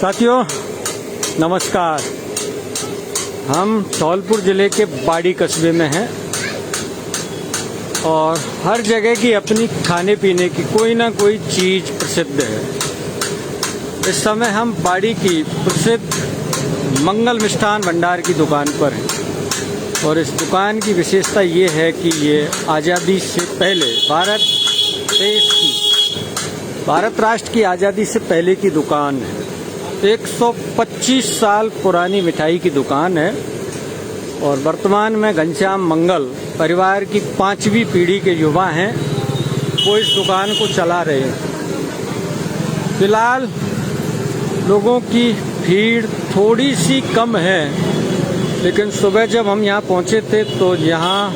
साथियों नमस्कार। हम धौलपुर ज़िले के बाड़ी कस्बे में हैं और हर जगह की अपनी खाने पीने की कोई ना कोई चीज़ प्रसिद्ध है। इस समय हम बाड़ी की प्रसिद्ध मंगल मिष्ठान भंडार की दुकान पर हैं और इस दुकान की विशेषता ये है कि ये आज़ादी से पहले भारत राष्ट्र की आज़ादी से पहले की दुकान है। 125 साल पुरानी मिठाई की दुकान है और वर्तमान में घनश्याम मंगल परिवार की 5वीं पीढ़ी के युवा हैं, वो इस दुकान को चला रहे हैं। फिलहाल लोगों की भीड़ थोड़ी सी कम है, लेकिन सुबह जब हम यहाँ पहुँचे थे तो यहाँ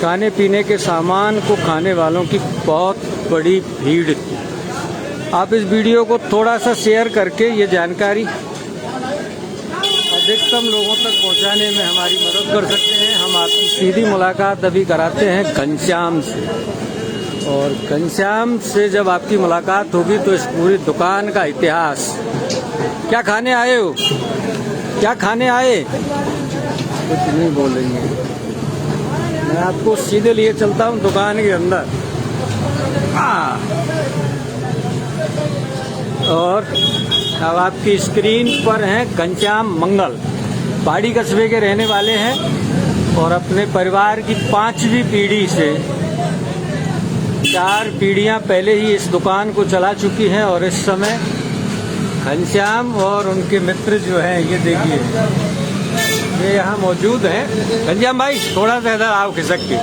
खाने पीने के सामान को खाने वालों की बहुत बड़ी भीड़ थी। आप इस वीडियो को थोड़ा सा शेयर करके ये जानकारी अधिकतम लोगों तक पहुंचाने में हमारी मदद कर सकते हैं। हम आपकी सीधी मुलाकात अभी कराते हैं घनश्याम से, और घनश्याम से जब आपकी मुलाकात होगी तो इस पूरी दुकान का इतिहास। क्या खाने आए हो? क्या खाने आए? कुछ नहीं बोलेंगे। मैं आपको सीधे लिए चलता हूँ दुकान के अंदर। और अब आपकी स्क्रीन पर हैं घनश्याम मंगल, बाड़ी कस्बे के रहने वाले हैं और अपने परिवार की 5वीं पीढ़ी से 4 पीढ़ियां पहले ही इस दुकान को चला चुकी हैं। और इस समय घनश्याम और उनके मित्र जो हैं, ये देखिए, ये यहाँ मौजूद हैं। घनश्याम भाई थोड़ा सा इधर आओ खिसक के।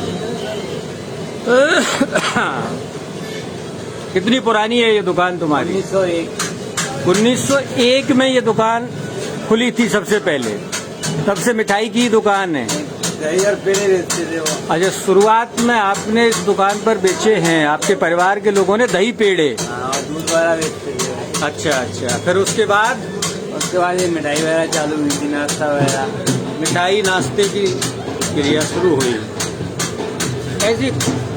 कितनी पुरानी है ये दुकान तुम्हारी? 1901 में ये दुकान खुली थी सबसे पहले, तब से मिठाई की दुकान है। अच्छा, शुरुआत में आपने इस दुकान पर बेचे हैं, आपके परिवार के लोगों ने दही पेड़े? दूध वाला बेचते थे। अच्छा, फिर उसके बाद ये मिठाई वगैरह चालू हुई थी, नाश्ता वगैरह। मिठाई नाश्ते की क्रिया शुरू हुई। ऐसी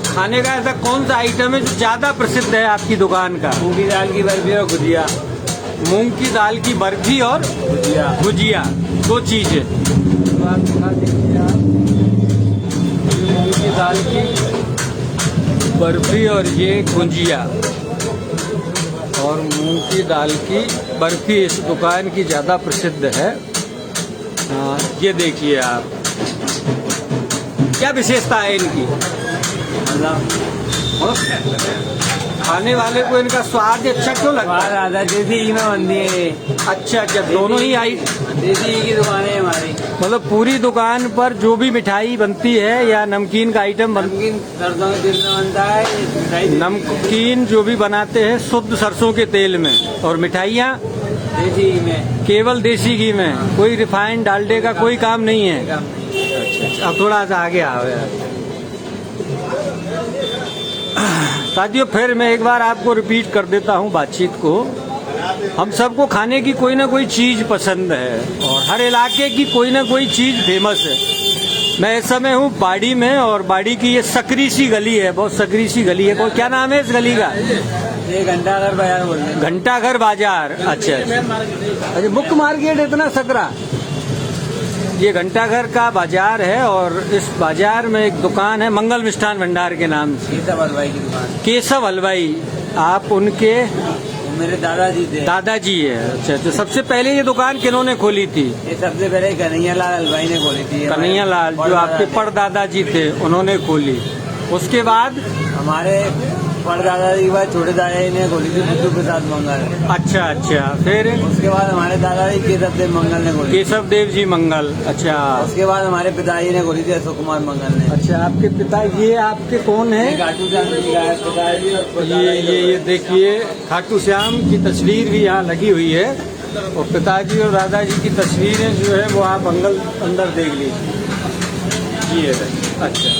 खाने का ऐसा कौन सा आइटम है जो ज्यादा प्रसिद्ध है आपकी दुकान का? मूंग की दाल की बर्फी और गुजिया। मूंग की दाल की बर्फी और गुजिया 2 चीजें। तो आप दिखा दीजिए। मूंग की दाल की बर्फी और ये गुजिया और मूंग की दाल की बर्फी इस दुकान की ज्यादा प्रसिद्ध है। ये देखिए आप, क्या विशेषता है इनकी? खाने वाले को इनका स्वाद अच्छा क्यों लगता है? देसी घी में बनती है। अच्छा, दोनों ही आई देसी घी की दुकान है हमारी। मतलब पूरी दुकान पर जो भी मिठाई बनती है या नमकीन का आइटम नमकीन सरसों के तेल में बनता है। नमकीन जो भी बनाते हैं शुद्ध सरसों के तेल में, और मिठाइयाँ देसी घी में, केवल देसी घी में। कोई रिफाइंड डालडे का कोई काम नहीं है। अच्छा, अब थोड़ा सा आगे आओ यार। साथियों, फिर मैं एक बार आपको रिपीट कर देता हूँ बातचीत को। हम सबको खाने की कोई ना कोई चीज़ पसंद है और हर इलाके की कोई ना कोई चीज़ फेमस है। मैं इस समय हूँ बाड़ी में और बाड़ी की ये सकरी सी गली है, बहुत सकरी सी गली है। क्या नाम है इस गली का? ये घंटाघर बाजार बोलते हैं। घंटाघर बाजार। अच्छा, मुख्य मार्केट इतना सकरा। ये घंटाघर का बाजार है और इस बाजार में एक दुकान है मंगल मिष्ठान भंडार के नाम से। केशव हलवाई की दुकान। केशव हलवाई, आप उनके मेरे दादाजी थे। दादाजी है। अच्छा, तो सबसे पहले ये दुकान किन्होंने खोली थी? ये सबसे पहले कन्हैया लाल हलवाई ने खोली थी। कन्हैया लाल जो आपके परदादाजी थे, उन्होंने खोली। उसके बाद हमारे परदादाजी के बाद छोटे दादाजी ने खोली थी बुद्धू प्रसाद मंगल। अच्छा, फिर उसके बाद हमारे दादाजी केशव देव मंगल ने खोली। केशव देव जी मंगल। अच्छा, उसके बाद हमारे पिताजी ने खोली थी अशोक कुमार मंगल ने। अच्छा, आपके पिता, ये आपके कौन है? खाटू श्याम जी का है पिताजी। ये देखिए, खाटू श्याम की तस्वीर भी यहाँ लगी हुई है और पिताजी और दादाजी की तस्वीरें जो है वो आप अंदर देख लीजिए। ये अच्छा,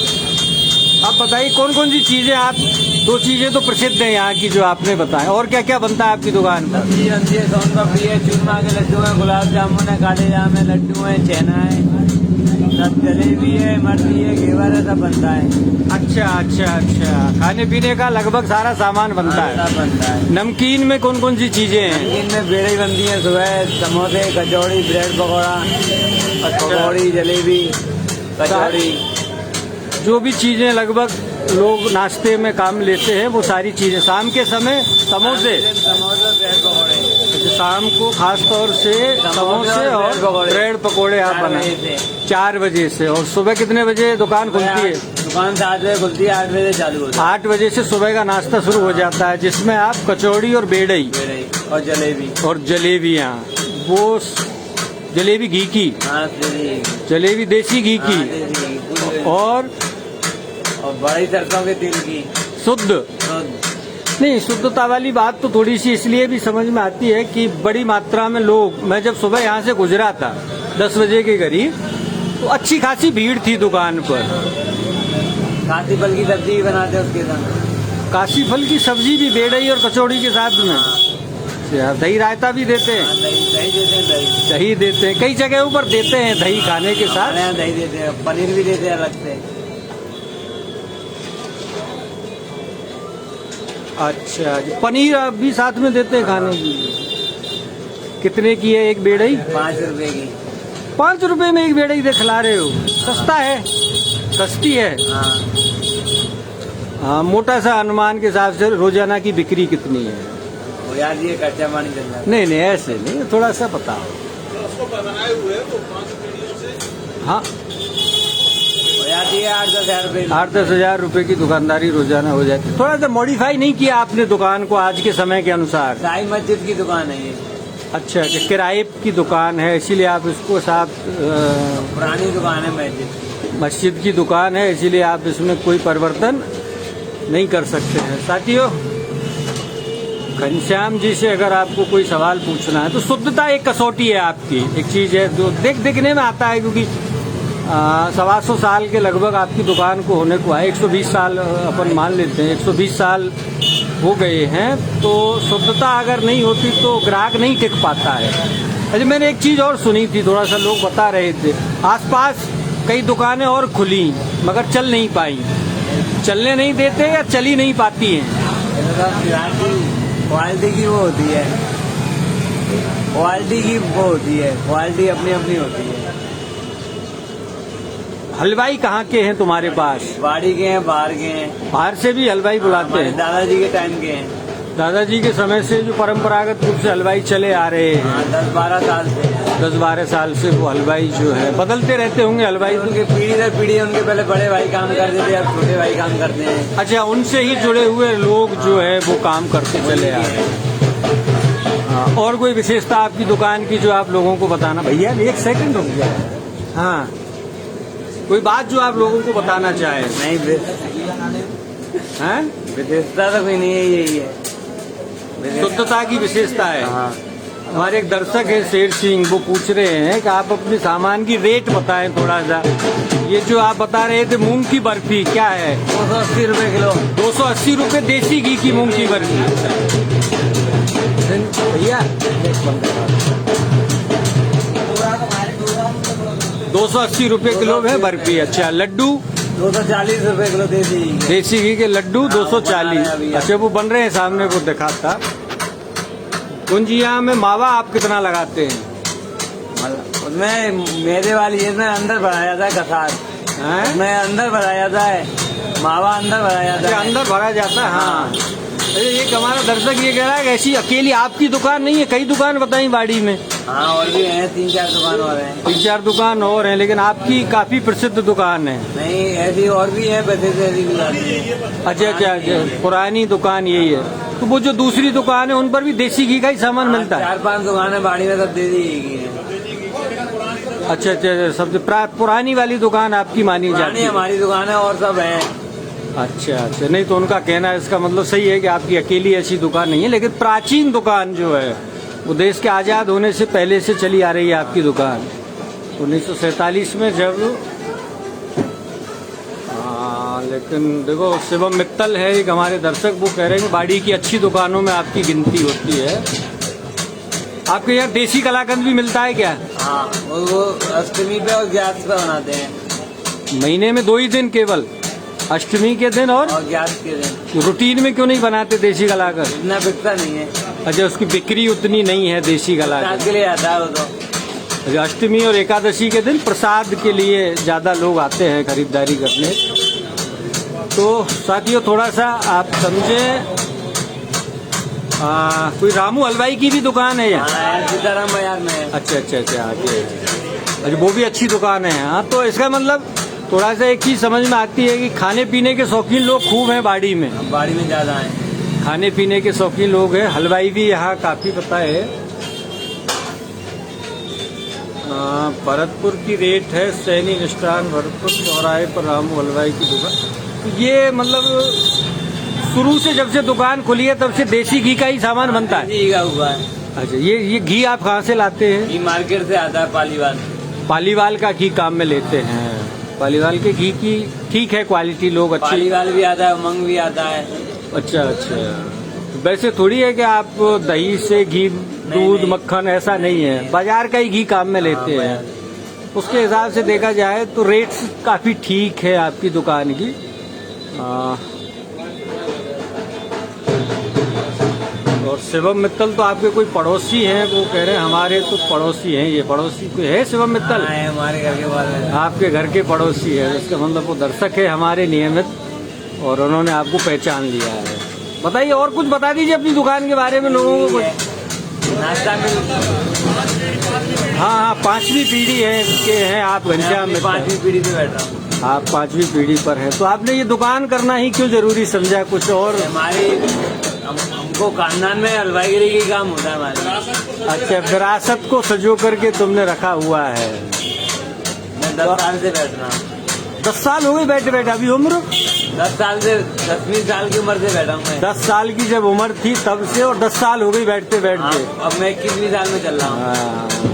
आप बताइए कौन कौन सी चीजें आप? 2 चीजें तो प्रसिद्ध हैं यहाँ की जो आपने बताया, और क्या क्या बनता है आपकी दुकान पर? सब्जी बनती है, सोन पापड़ी है, चूरमा के लड्डू है, गुलाब जामुन है, काले जाम है, लड्डू है, छेना है, सब जलेबी है, इमरती है, घेवर है, सब बनता है। अच्छा अच्छा अच्छा, खाने पीने का लगभग सारा सामान बनता है। सब बनता है। नमकीन में कौन कौन सी चीजें हैं? इनमें बेड़े बनती है, सुबह समोसे, कचौड़ी, ब्रेड पकौड़ा, पकौड़ी, जलेबी, कचौड़ी। जो भी चीजें लगभग लोग नाश्ते में काम लेते हैं वो सारी चीजें। शाम के समय समोसे, समोसे, ब्रेड पकौड़े। शाम को खास तौर से समोसे और ब्रेड पकोड़े आप बनाए 4 बजे से। और सुबह कितने बजे दुकान खुलती है? दुकान 7 बजे खुलती है, 8 बजे चालू होती 8 बजे से सुबह का नाश्ता शुरू हो जाता है, जिसमें आप कचौड़ी और बेड़ई है। और जलेबी। और जलेबियाँ, वो जलेबी घी की, हाँ, जलेबी देसी घी की की और बड़ी सरसों के तेल की शुद्ध। नहीं, शुद्धता वाली बात तो थोड़ी सी इसलिए भी समझ में आती है कि बड़ी मात्रा में लोग, मैं जब सुबह यहाँ से गुजरा था 10 बजे के करीब, तो अच्छी खासी भीड़ थी दुकान पर। काशी फल की सब्जी भी बनाते हैं उसके साथ। काशी फल की सब्जी भी बेड़ई और कचौड़ी के साथ में। दही रायता भी देते हैं? दही देते हैं। दही देते हैं, कई जगहों पर देते हैं दही खाने के साथ। दही देते हैं, पनीर भी देते हैं अलग से। अच्छा जी, पनीर भी साथ में देते हैं खाने की? कितने की है एक बेड़ई? 5 रुपए की। 5 रुपए में एक बेड़ई खिला रहे हो? सस्ता है, सस्ती है। हाँ, मोटा सा अनुमान के हिसाब से रोजाना की बिक्री कितनी है? वो यार ये खर्चा पानी चल रहा है। नहीं नहीं, ऐसे नहीं, थोड़ा सा बताओ। हाँ, जाती है 8-10 हज़ार रुपए। 8-10 हज़ार रुपए की दुकानदारी रोजाना हो जाती है। थोड़ा सा मॉडिफाई नहीं किया आपने दुकान को आज के समय के अनुसार? साई मस्जिद की दुकान है ये। अच्छा, किराए की दुकान है इसीलिए आप इसको साथ पुरानी दुकान है मस्जिद की दुकान है, इसीलिए आप इसमें कोई परिवर्तन नहीं कर सकते हैं। साथियों, घनश्याम जी से अगर आपको कोई सवाल पूछना है तो शुद्धता एक कसौटी है आपकी, एक चीज है जो देखने में आता है, क्योंकि 125 साल के लगभग आपकी दुकान को होने को है। 120 साल अपन मान लेते हैं, 120 साल हो गए हैं, तो शुद्धता अगर नहीं होती तो ग्राहक नहीं टिक पाता है। अरे मैंने एक चीज और सुनी थी, थोड़ा सा लोग बता रहे थे, आसपास कई दुकानें और खुली मगर चल नहीं पाई। चलने नहीं देते या चल ही नहीं पाती हैं? क्वालिटी की वो होती है, क्वालिटी की वो होती है, क्वालिटी अपनी अपनी होती है। हलवाई कहाँ के हैं तुम्हारे पास? बाड़ी के हैं, बाहर के हैं। बाहर से भी हलवाई बुलाते हैं? दादाजी के टाइम के हैं। दादाजी के समय से जो परंपरागत रूप से हलवाई चले आ रहे हैं, 10-12 साल से। 10-12 साल से वो हलवाई जो है बदलते रहते होंगे हलवाई। उनके पीढ़ी दर पीढ़ी, उनके पहले बड़े भाई काम करते थे, अब छोटे भाई काम करते हैं। अच्छा, उनसे ही जुड़े हुए लोग जो है वो काम करते चले आ रहे हैं। हाँ, और कोई विशेषता आपकी दुकान की जो आप लोगों को बताना? भैया 1 सेकंड रुक गया। हाँ, कोई बात जो आप लोगों को बताना चाहे? नहीं, विशेषता तो कोई नहीं है, यही है शुद्धता की विशेषता है। हमारे एक दर्शक है शेर सिंह, वो पूछ रहे हैं कि आप अपने सामान की रेट बताएं थोड़ा सा। ये जो आप बता रहे थे मूंग की बर्फी क्या है? 280 रुपए किलो। 280 रुपए देसी घी की मूंग की बर्फी। भैया 280 रुपए किलो है बर्फी। अच्छा, लड्डू? 240 रुपए किलो देसी घी के लड्डू 240। अच्छा, वो बन रहे हैं सामने, वो दिखाता। गुंजिया में मावा आप कितना लगाते हैं? उसमें मेरे वाली इसमें अंदर भराया जाता है, कसार उसमें अंदर भराया जाता है, मावा अंदर भराया जाता है। अंदर भरा जाता है। हाँ, एक हमारा दर्शक ये कह रहा है कि ऐसी अकेली आपकी दुकान नहीं है, कई दुकान बताई बाड़ी में? हाँ, और भी हैं, 3-4 दुकान और हैं। 3-4 दुकान और हैं, लेकिन आपकी काफी प्रसिद्ध दुकान है। नहीं, ऐसी और भी है, वैसे ऐसी दुकान है। अच्छा अच्छा अच्छा, पुरानी दुकान यही है। तो वो जो दूसरी दुकान है उन पर भी देसी घी का ही सामान मिलता है? 4-5 दुकान है बाड़ी में, सब देसी घी है। अच्छा अच्छा, सबसे पुरानी वाली दुकान आपकी मानी जाती है? हमारी दुकान है और सब है। अच्छा अच्छा, नहीं तो उनका कहना है, इसका मतलब सही है कि आपकी अकेली ऐसी दुकान नहीं है, लेकिन प्राचीन दुकान जो है वो देश के आज़ाद होने से पहले से चली आ रही है आपकी दुकान। 1947 में जब लेकिन देखो, शिवम मित्तल है एक हमारे दर्शक, वो कह रहे हैं कि बाड़ी की अच्छी दुकानों में आपकी गिनती होती है। आपके यहाँ देसी कलाकंद भी मिलता है क्या? हाँ, वो अष्टमी पे और ग्यारस पे बनाते हैं। महीने में 2 ही दिन केवल, अष्टमी के दिन और 11 के दिन। रूटीन में क्यों नहीं बनाते देसी गलाकर? इतना बिकता नहीं है, अच्छा, उसकी बिक्री उतनी नहीं है देसी गलाकर। प्रसाद के लिए आता है वो तो। अच्छा, अष्टमी और एकादशी के दिन प्रसाद के लिए ज्यादा लोग आते हैं खरीदारी करने। तो साथियों, थोड़ा सा आप समझे, कोई रामू हलवाई की भी दुकान है यहाँ? हाँ, सीताराम बाजार में है। अच्छा अच्छा अच्छा, आगे। अच्छा, वो भी अच्छी दुकान है। हाँ, तो इसका मतलब थोड़ा सा एक चीज समझ में आती है कि खाने पीने के शौकीन लोग खूब हैं बाड़ी में। बाड़ी में ज्यादा है, खाने पीने के शौकीन लोग हैं। हलवाई भी यहाँ काफी पता है। भरतपुर की रेट है सैनी मिष्ठान, भरतपुर चौराहे पर रामू हलवाई की दुकान। तो ये मतलब शुरू से जब से दुकान खुली है तब से देसी घी का ही सामान बनता है? घी का हुआ है। अच्छा, ये घी आप कहाँ से लाते हैं? घी मार्केट से आता है, पालीवाल। पालीवाल का घी काम में लेते हैं। पालीवाल के घी की ठीक है क्वालिटी, लोग अच्छी। पालीवाल भी आता है, उमंग भी आता है। अच्छा अच्छा, वैसे थोड़ी है कि आप दही से घी, दूध, मक्खन ऐसा नहीं है, बाजार का ही घी काम में लेते हैं। उसके हिसाब से देखा जाए तो रेट्स काफी ठीक है आपकी दुकान की। और शिवम मित्तल तो आपके कोई पड़ोसी हैं, वो कह रहे हैं हमारे तो पड़ोसी हैं। ये पड़ोसी कोई है शिवम मित्तल? हाँ, है, हमारे घर के बाहर है। आपके घर के पड़ोसी है, इसका मतलब वो दर्शक है हमारे नियमित, और उन्होंने आपको पहचान लिया है। बताइए, और कुछ बता दीजिए अपनी दुकान के बारे में लोगों को कुछ। नाश्ता में हाँ हाँ, 5वीं पीढ़ी है के हैं आप घनश्याम मित्तल? 5वीं पीढ़ी पे बैठा हूँ। आप 5वीं पीढ़ी पर है, तो आपने ये दुकान करना ही क्यों जरूरी समझा? कुछ और? हमारी हमको खानदान में हलवाईगिरी की काम होता है हमारे। अच्छा, विरासत को सजो करके तुमने रखा हुआ है। मैं 10 साल से बैठ रहा हूँ। 10 साल हो गए बैठे बैठे? अभी उम्र? 10 साल से, 10वीं साल की उम्र से बैठा हूँ मैं। 10 साल की जब उम्र थी तब से, और 10 साल हो गई बैठते बैठते। हाँ, अब मैं 21वीं साल में चल रहा हूँ।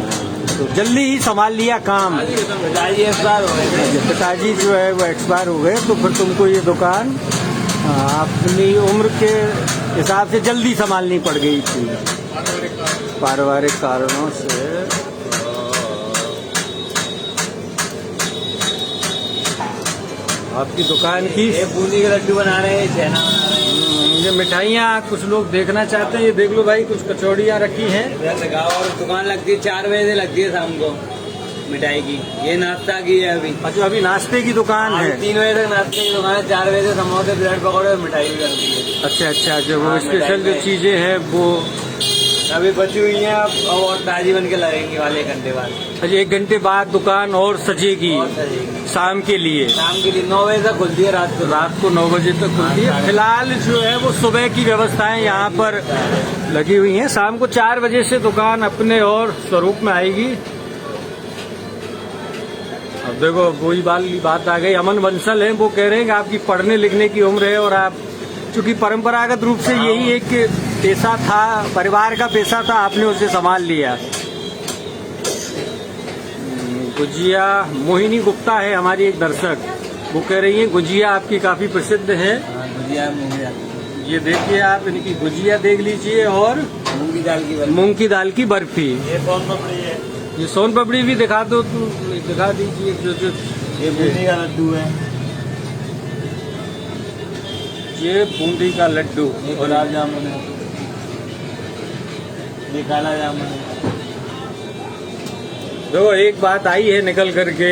तो जल्दी ही संभाल लिया काम। पिताजी एक्सपायर हो गए थे। पिताजी जो है वो एक्सपायर हो गए, तो फिर तुमको ये दुकान अपनी उम्र के हिसाब से जल्दी संभालनी पड़ गई थी पारिवारिक कारणों से। आपकी दुकान की ये बूंदी के लड्डू बना रहे हैं, छेना बना रहे हैं। ये मिठाइयाँ कुछ लोग देखना चाहते हैं। ये देख लो भाई, कुछ कचौड़ियाँ रखी हैं। और दुकान लगती है 4 बजे से, लगती है शाम को मिठाई की। ये नाश्ता की है अभी। अच्छा, अभी नाश्ते की दुकान है? 3 बजे तक नाश्ते की दुकान है, 4 बजे से समोसे, ब्रेड पकौड़े और मिठाई भी लगती है। अच्छा अच्छा, जो वो हाँ, स्पेशल जो मिठाई चीजें हैं वो अभी बची हुई हैं, अब और ताजी बन के लगेंगी वाले 1 घंटे बाद। अच्छा, 1 घंटे बाद दुकान और सजेगी और सजेगी। शाम के लिए? शाम के लिए 9 बजे तक खुलती है, रात को 9 बजे तक खुलती है। फिलहाल जो है वो सुबह की व्यवस्थाएं यहाँ पर लगी हुई हैं। शाम को 4 बजे से दुकान अपने और स्वरूप में आएगी। अब देखो, वही बात आ गई। अमन बंसल है, वो कह रहे हैं कि आपकी पढ़ने लिखने की उम्र है, और आप चूंकि परंपरागत रूप से यही एक पेशा था, परिवार का पेशा था, आपने उसे संभाल लिया। गुजिया, मोहिनी गुप्ता है हमारी एक दर्शक, वो कह रही है गुजिया आपकी काफी प्रसिद्ध है। गुजिया ये देखिए आप, इनकी गुजिया देख लीजिए, और मूंग की दाल की बर्फी। मूंग की दाल की बर्फी। ये सोन पापड़ी है। ये सोन पापड़ी भी दिखा दो, दिखा दीजिए। जो ये बूंदी का लड्डू है। ये बूंदी का लड्डू, ये गुलाब जामुन है। ये काला जामुन है। देखो, एक बात आई है निकल करके,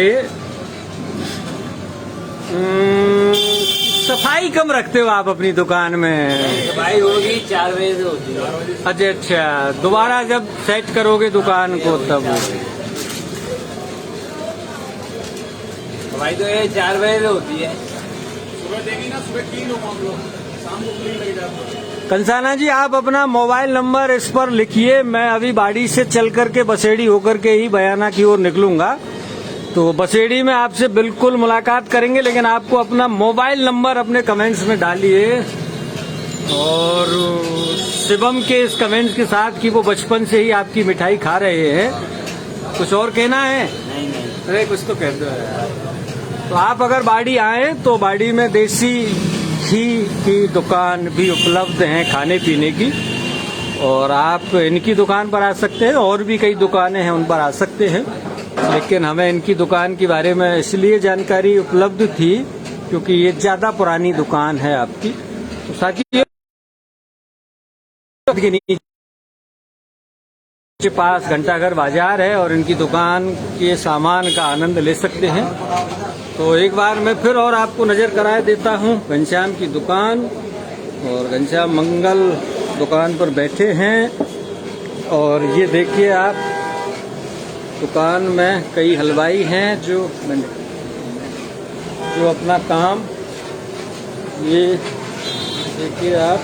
सफाई कम रखते हो आप अपनी दुकान में। सफाई होगी 4 बजे से होती है। अच्छा अच्छा, दोबारा जब सेट करोगे दुकान को तब? सफाई तो ये 4 बजे से होती है। सुबह देगी ना, सुबह 3 लोग हम लोग, शाम को क्लीन लग जाता है। कंसाना जी, आप अपना मोबाइल नंबर इस पर लिखिए। मैं अभी बाड़ी से चल करके बसेड़ी होकर के ही बयाना की ओर निकलूंगा, तो बसेड़ी में आपसे बिल्कुल मुलाकात करेंगे, लेकिन आपको अपना मोबाइल नंबर अपने कमेंट्स में डालिए। और शिवम के इस कमेंट्स के साथ कि वो बचपन से ही आपकी मिठाई खा रहे हैं, कुछ और कहना है? नहीं नहीं, अरे कुछ तो कह दो यार। तो आप अगर बाड़ी आए तो बाड़ी में देसी घी की दुकान भी उपलब्ध है खाने पीने की, और आप इनकी दुकान पर आ सकते हैं, और भी कई दुकानें हैं उन पर आ सकते हैं। लेकिन हमें इनकी दुकान के बारे में इसलिए जानकारी उपलब्ध थी क्योंकि ये ज़्यादा पुरानी दुकान है आपकी। तो साथियों के पास घंटाघर बाजार है और इनकी दुकान के सामान का आनंद ले सकते हैं। तो एक बार मैं फिर और आपको नज़र कराए देता हूँ घनश्याम की दुकान। और घनश्याम मंगल दुकान पर बैठे हैं और ये देखिए आप, दुकान में कई हलवाई हैं जो अपना काम, ये देखिए आप,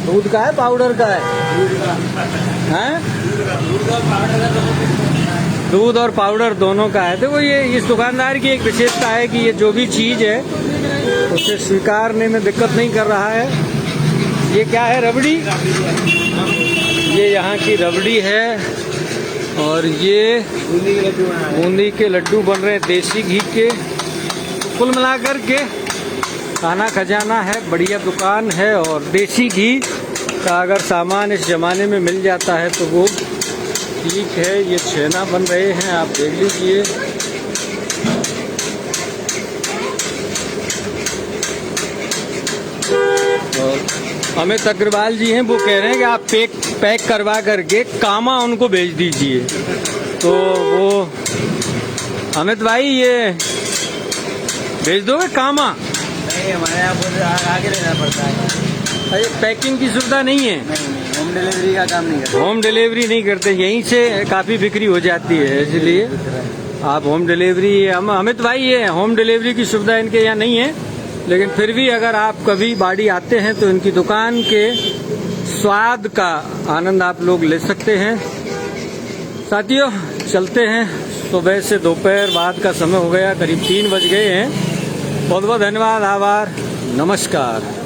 दूध का है पाउडर का है? हैं? दूध और पाउडर दोनों का है। देखो ये इस दुकानदार की एक विशेषता है कि ये जो भी चीज़ है उसे स्वीकारने में दिक्कत नहीं कर रहा है। ये क्या है? रबड़ी। ये यहाँ की रबड़ी है और ये बूंदी के लड्डू बन रहे हैं देसी घी के। कुल मिलाकर के खाना खजाना है, बढ़िया दुकान है और देसी घी का अगर सामान इस ज़माने में मिल जाता है तो वो ठीक है। ये छेना बन रहे हैं, आप देख लीजिए। और अमित अग्रवाल जी हैं, वो कह रहे हैं कि आप पैक करवा करके कामा उनको भेज दीजिए। तो वो अमित भाई ये भेज दोगे कामा? नहीं, हमारे यहाँ आगे रहना पड़ता है। अरे पैकिंग की सुविधा नहीं है? होम डिलीवरी का काम नहीं करते। होम डिलीवरी नहीं करते, यहीं से काफ़ी बिक्री हो जाती है, इसलिए आप होम डिलीवरी। अमित भाई ये होम डिलीवरी की सुविधा इनके यहाँ नहीं है, लेकिन फिर भी अगर आप कभी बाड़ी आते हैं तो इनकी दुकान के स्वाद का आनंद आप लोग ले सकते हैं। साथियों चलते हैं, सुबह से दोपहर बाद का समय हो गया, करीब 3 बज गए हैं। बहुत बहुत धन्यवाद, आभार, नमस्कार।